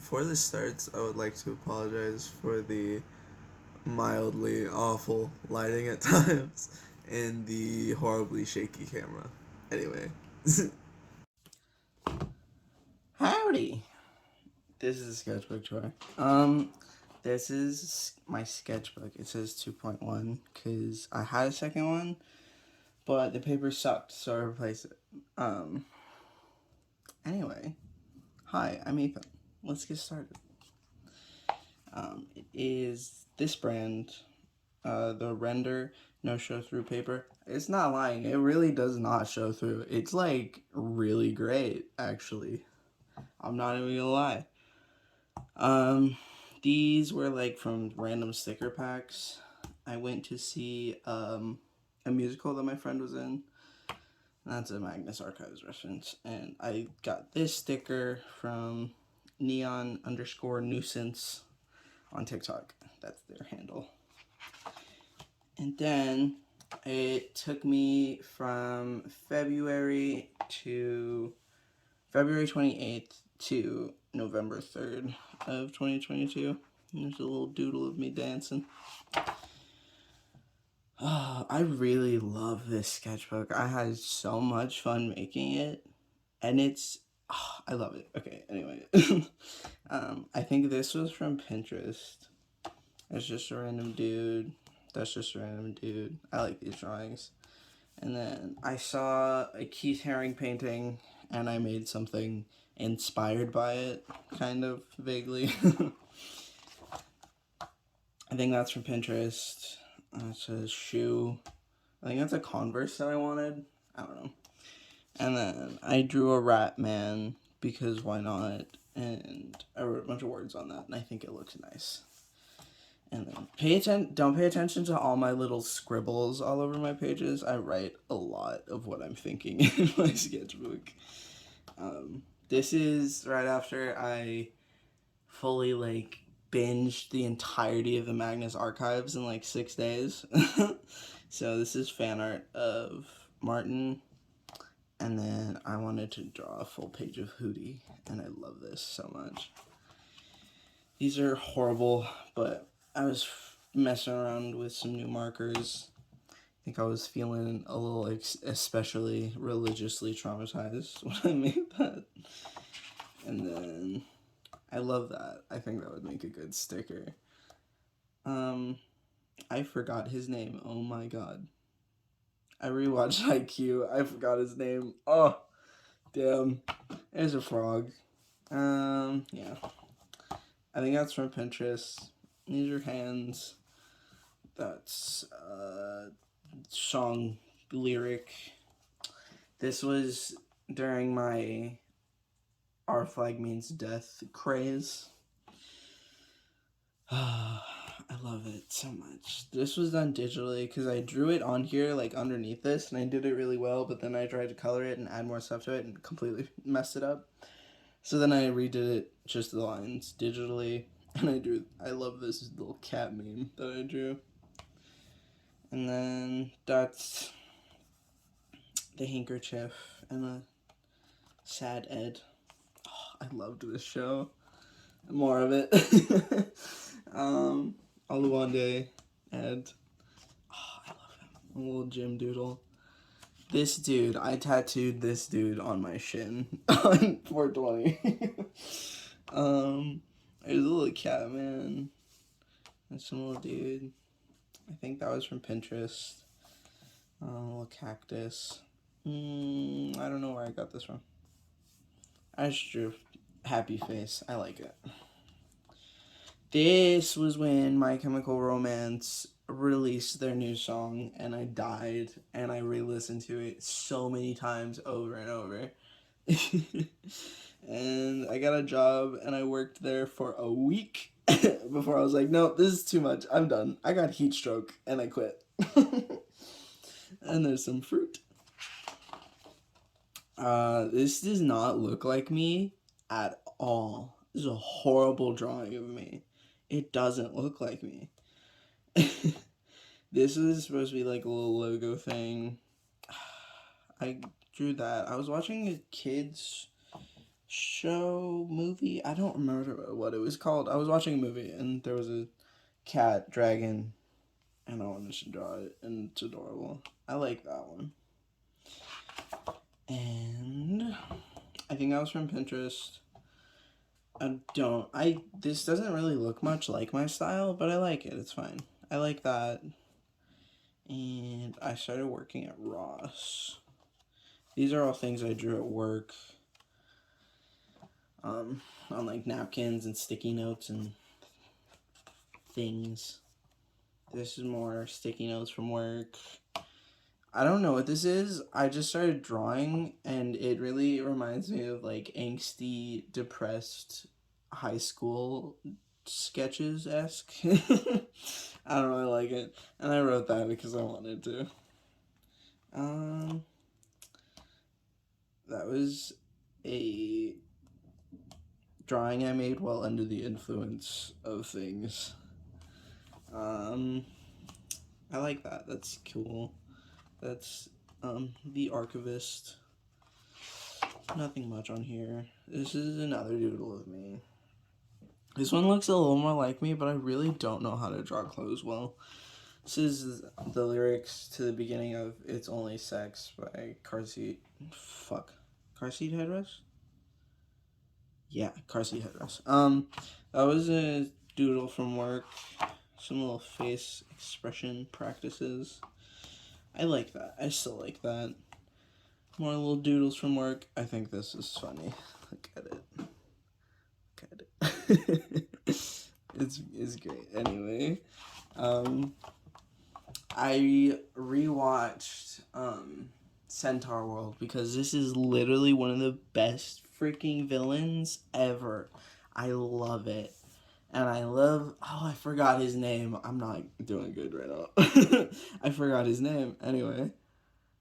Before this starts, I would like to apologize for the mildly awful lighting at times and the horribly shaky camera. Anyway. Howdy! This is a sketchbook tour. This is my sketchbook. It says 2.1 because I had a second one, but the paper sucked, so I replaced it. Anyway, hi, I'm Ethan. Let's get started. It is this brand, the Render No Show Through paper. It's not lying. It really does not show through. It's like really great, actually. I'm not even gonna lie. These were like from random sticker packs. I went to see a musical that my friend was in. That's a Magnus Archives reference. And I got this sticker from neon_nuisance on TikTok. That's their handle. And then it took me from February 28th to November 3rd of 2022. There's a little doodle of me dancing. I really love this sketchbook. I had so much fun making it, and I love it. Okay, anyway. I think this was from Pinterest. It's just a random dude. That's just a random dude. I like these drawings. And then I saw a Keith Haring painting, and I made something inspired by it, kind of, vaguely. I think that's from Pinterest. It says shoe. I think that's a Converse that I wanted. I don't know. And then I drew a rat man, because why not? And I wrote a bunch of words on that, and I think it looks nice. And then don't pay attention to all my little scribbles all over my pages. I write a lot of what I'm thinking in my sketchbook. This is right after I fully binged the entirety of the Magnus Archives in 6 days. So this is fan art of Martin. And then I wanted to draw a full page of Hootie, and I love this so much. These are horrible, but I was messing around with some new markers. I think I was feeling a little especially religiously traumatized when I made that. And then I love that. I think that would make a good sticker. I forgot his name. Oh my god. I rewatched IQ. I forgot his name. Oh, damn. There's a frog. Yeah. I think that's from Pinterest. These are hands. That's song lyric. This was during my Our Flag Means Death craze. I love it so much. This was done digitally because I drew it on here underneath this, and I did it really well, but then I tried to color it and add more stuff to it and completely messed it up. So then I redid it, just the lines, digitally, and I love this little cat meme that I drew. And then that's the handkerchief and a sad Ed. Oh, I loved this show. More of it. Oluwande Ed. Oh, I love him. A little Jim Doodle. This dude, I tattooed this dude on my shin on 420. There's a little cat man. That's some little dude. I think that was from Pinterest. A little cactus. I don't know where I got this from. I just drew happy face. I like it. This was when My Chemical Romance released their new song, and I died, and I re-listened to it so many times over and over. And I got a job, and I worked there for a week before I was like, no, this is too much. I'm done. I got heat stroke, and I quit. And there's some fruit. This does not look like me at all. This is a horrible drawing of me. It doesn't look like me. This is supposed to be a little logo thing. I drew that. I was watching a kid's show, movie. I don't remember what it was called. I was watching a movie and there was a cat dragon and I wanted to draw it and it's adorable. I like that one. And I think that was from Pinterest. This doesn't really look much like my style, but I like it. It's fine. I like that. And I started working at Ross. These are all things I drew at work. On like napkins and sticky notes and things. This is more sticky notes from work. I don't know what this is. I just started drawing and it really reminds me of like angsty, depressed high school sketches-esque. I don't really like it. And I wrote that because I wanted to. That was a drawing I made while under the influence of things. I like that. That's cool. That's The Archivist. Nothing much on here. This is another doodle of me. This one looks a little more like me, but I really don't know how to draw clothes well. This is the lyrics to the beginning of It's Only Sex by Car Seat Headrest? Yeah, Car Seat Headrest. That was a doodle from work. Some little face expression practices. I like that. I still like that. More little doodles from work. I think this is funny. Look at it. Look at it. It's great. Anyway, I rewatched Centaur World because this is literally one of the best freaking villains ever. I love it. And I forgot his name. I'm not doing good right now. I forgot his name. Anyway.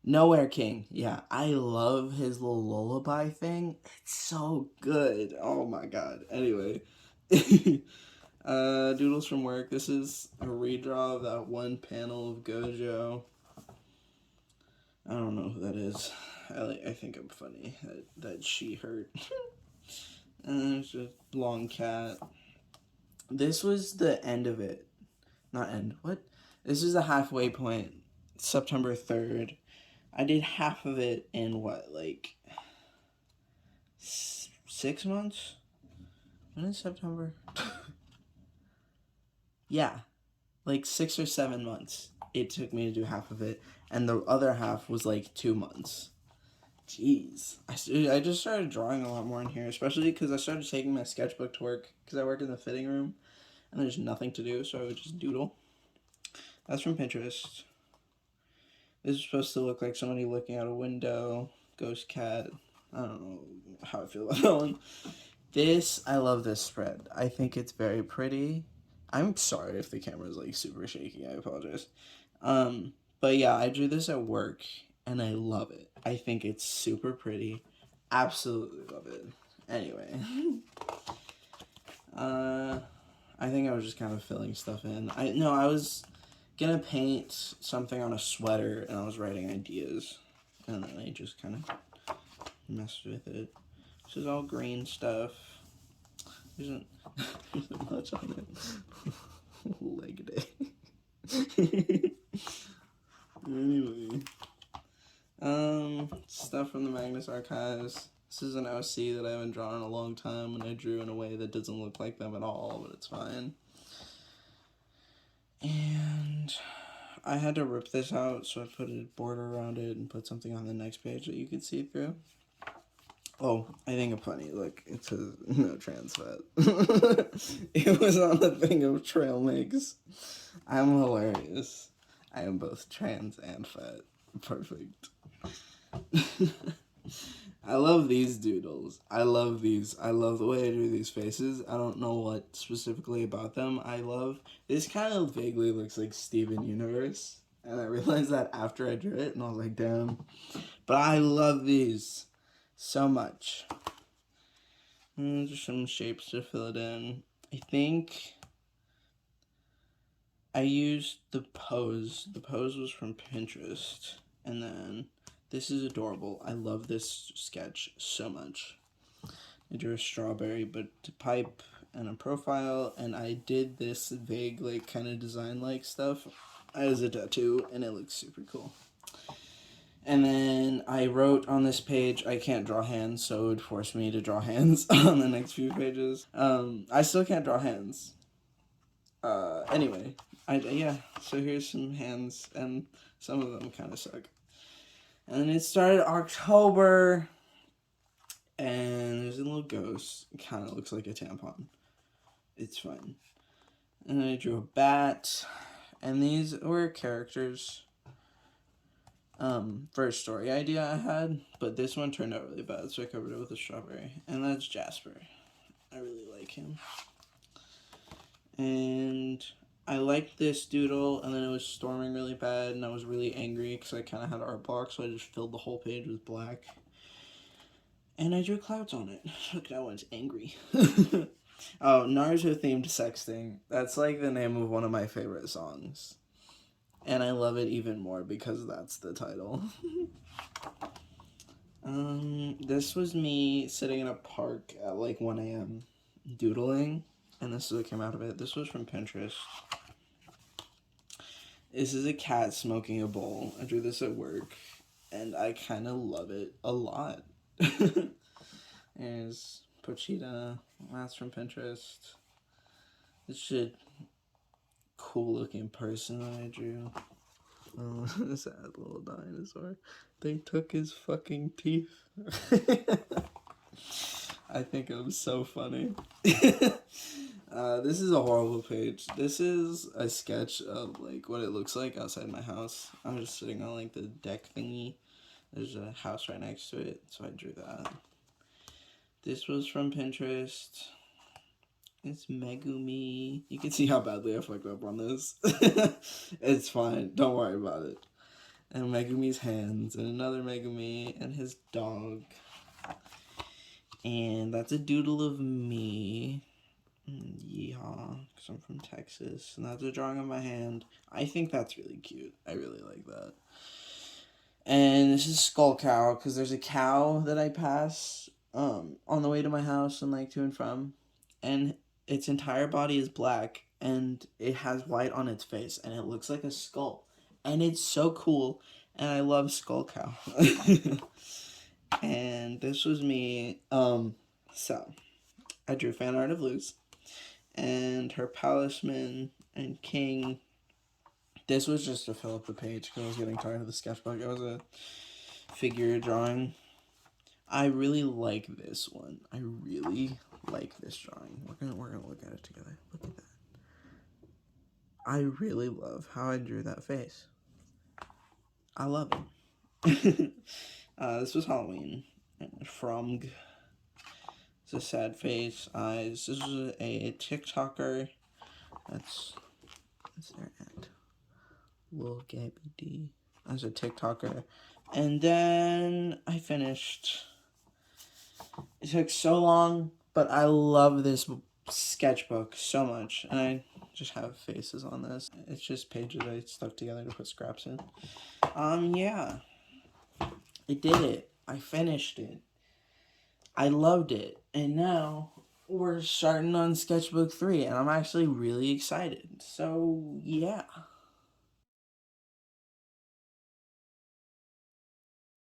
Nowhere King. Yeah, I love his little lullaby thing. It's so good. Oh my god. Anyway. Doodles from work. This is a redraw of that one panel of Gojo. I don't know who that is. I think I'm funny that she hurt. And there's a long cat. This was the end of it. Not end. What? This is the halfway point. September 3rd. I did half of it in what, like 6 months? When is September? Yeah, like 6 or 7 months. It took me to do half of it, and the other half was like 2 months. Jeez. I just started drawing a lot more in here, especially because I started taking my sketchbook to work, because I work in the fitting room, and there's nothing to do, so I would just doodle. That's from Pinterest. This is supposed to look like somebody looking out a window. Ghost cat. I don't know how I feel about that one. I love this spread. I think it's very pretty. I'm sorry if the camera is like super shaky. I apologize. But yeah, I drew this at work and I love it. I think it's super pretty. Absolutely love it. Anyway. I think I was just kind of filling stuff in. I was gonna paint something on a sweater and I was writing ideas and then I just kind of messed with it. This is all green stuff. There isn't much on it. Leg day. Anyway. Stuff from the Magnus Archives. This is an OC that I haven't drawn in a long time and I drew in a way that doesn't look like them at all, but it's fine. And I had to rip this out, so I put a border around it and put something on the next page that you could see through. Oh, I think of funny. Look, it says no trans fat. It was on the thing of trail mix. I'm hilarious. I am both trans and fat. Perfect. I love these doodles. I love these. I love the way I do these faces. I don't know what specifically about them I love. This kind of vaguely looks like Steven Universe. And I realized that after I drew it, and I was like, damn. But I love these so much. Just some shapes to fill it in. I think I used the pose. The pose was from Pinterest. And then this is adorable. I love this sketch so much. I drew a strawberry, but a pipe and a profile, and I did this vague, like, kind of design-like stuff as a tattoo, and it looks super cool. And then I wrote on this page, I can't draw hands, so it would force me to draw hands on the next few pages. I still can't draw hands. Anyway, yeah, so here's some hands, and some of them kind of suck. And then it started October, and there's a little ghost. It kind of looks like a tampon. It's fun. And then I drew a bat, and these were characters for a story idea I had, but this one turned out really bad, so I covered it with a strawberry. And that's Jasper. I really like him. And I liked this doodle, and then it was storming really bad, and I was really angry because I kind of had art block, so I just filled the whole page with black. And I drew clouds on it. Look, that one's angry. Oh, Naruto-themed sexting. That's like the name of one of my favorite songs. And I love it even more because that's the title. This was me sitting in a park at like 1 a.m. doodling. And this is what came out of it. This was from Pinterest. This is a cat smoking a bowl. I drew this at work. And I kind of love it a lot. There's Pochita. That's from Pinterest. This shit cool looking person that I drew. Oh, sad little dinosaur. They took his fucking teeth. I think it was so funny. This is a horrible page. This is a sketch of like what it looks like outside my house. I'm just sitting on like the deck thingy. There's a house right next to it, so I drew that. This was from Pinterest. It's Megumi. You can see how badly I fucked up on this. It's fine. Don't worry about it. And Megumi's hands. And another Megumi. And his dog. And that's a doodle of me. Yeehaw. Because I'm from Texas. And that's a drawing of my hand. I think that's really cute. I really like that. And this is Skull Cow. Because there's a cow that I pass on the way to my house and like to and from. And its entire body is black, and it has white on its face, and it looks like a skull. And it's so cool, and I love Skull Cow. And this was me. So, I drew fan art of Luz, and her palisman and king. This was just to fill up the page, because I was getting tired of the sketchbook. It was a figure drawing. I really like this one. I really like this drawing. We're gonna look at it together. Look at that. I really love how I drew that face. I love it. This was Halloween. Fromg. It's a sad face. Eyes. This was a TikToker. That's their ad. Lil Gabby D. That's a TikToker. And then I finished. It took so long, but I love this sketchbook so much. And I just have faces on this. It's just pages I stuck together to put scraps in. Yeah. I did it. I finished it. I loved it. And now we're starting on Sketchbook 3, and I'm actually really excited. So, yeah.